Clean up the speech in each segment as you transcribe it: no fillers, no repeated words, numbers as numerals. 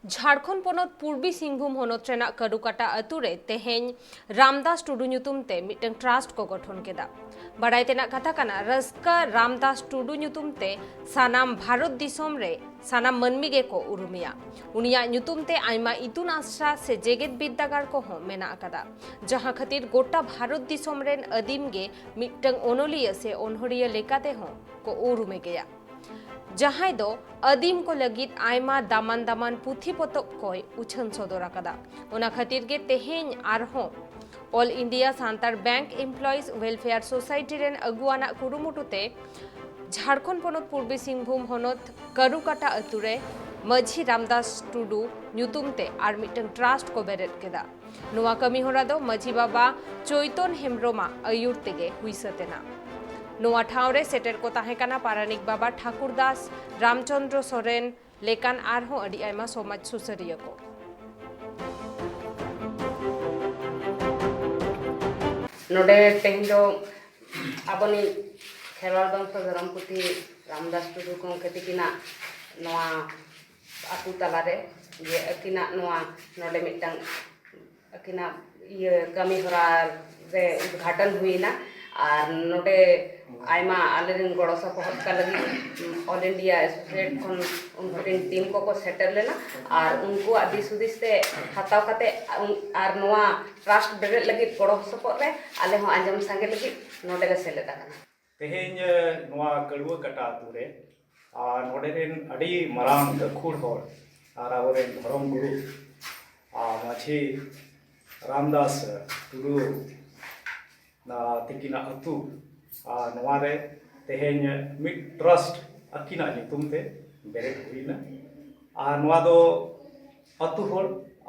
झारखंड पोनोत पूर्वी सिंहभूम होनोत रेना करुकाटा अतुरे तेहेन रामदास टुडू ᱧᱩᱛᱩᱢ ते मिटन ट्रास्ट को गठन केदा बड़ाई तेना कथा काना रस्का रामदास टुडू ᱧᱩᱛᱩᱢ ते सानाम भारत दिसोम रे सानाम मनमी गे को उरुमिया उनिया ᱧᱩᱛᱩᱢ ते आयमा इतुन आश्रा से जेगेत बिद्दागार को हो मेना अकादा जहां खातिर गोटा भारत दिसोम रेन अदीम गे मिटन ओनोलिया से ओनहरिया लेकाते हो को उरुमे गया जहां दो अदीम को लगित आयमा दामान दामान पुथी पोतब को उछन सदर अकादा ओना खातिर गे तेहेन आरहो ऑल इंडिया सांतार बैंक एम्प्लॉइज वेलफेयर सोसाइटी रेन अगुआना कुरुमुटुते झारखंड पोनोत पूर्वी सिंहभूम होनोत करुकाटा अतुरे माझी रामदास टुडू ᱧᱩᱛᱩᱢ ते आर मिटन ट्रास्ट को बेरेद केदा नुआ कमी होरा दो माझी बाबा चैतन हेम्ब्रोमा अयुर तेगे हुई सतेना नोआ ठावरे सेटर को ताहेकाना पारानिक बाबा ठाकुर दास रामचंद्र सोरेन लेकान आरहो अडी आयमा समाज सुसरिया को नोडे तेहिंदो आबनी खेलवाड़ बंश धरमपुती रामदास टुडू को कतिकिना नोआ आतु तलारे जे अकिना नोआ नोडे मिटन अकिना ये कमी होरा रे उद्घाटन हुईना और नोडे आयमा आलेरिन गड़ो सपोहत का लगी ऑल इंडिया एसोसिएट खन उनकरिन टीम को सेटल लेना और उनको दिस हुदिस से हताव कते और नोआ ट्रस्ट बेरेद लगी गड़ो सपोहत रे आले हो आंजम संगे लगी नोडे गे सेलेदा कना तेहेन नोआ कड़ुआ कटा तुरे और नोडे रेन अड़ी मराम दखुड़ होर और आवरेन धर्म गुरु माझी रामदास टुडू ना तिकिना अतु नवारे तेहेन मिट ट्रस्ट अकिना ᱧᱩᱛᱩᱢ ते बेरेद हुईना और नवा दो अतु होर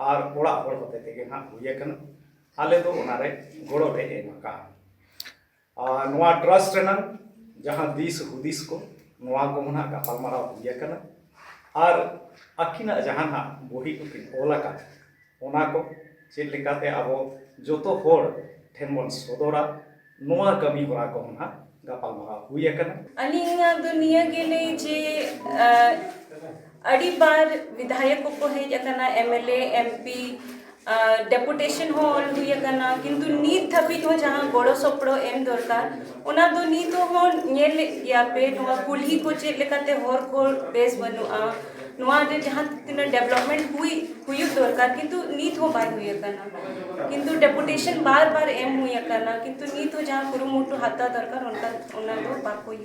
और ओड़ा होर होते तेगे ना हुई कना आले दो ओनारे गोड़ो ले एमका और नवा ट्रस्ट रेना जहां दिस हुदिस को नवा को मना गापालमारा हुई कना और अकिना जहां ना बोही को किन ओलाका ओना को चेद लेकाते आबो जोतो होर ठेन बन सदरा नोआ कमी होरा को ना गापालमारा हुई कना अलिंगा दुनिया गेले जे अड़ी बार विधायक को हेज कना एमएलए एमपी डेपुटेशन हॉल हुई कना किंतु नीत धाबित हो जहां गड़ो सपड़ो एम दरकार ओना दो नीत हो नेल या पे नोआ कुल्ही को चेद लेकाते होर को बेस बनुआ नोआ जे जहां तिना डेवलपमेंट हुई दरकार किंतु नीत हो बार हुई कना किंतु डेपुटेशन बार बार एम हुई कना किंतु नीत हो जहां कुरुमुटु हाता दरकार उनका ओना दो बाप हुई।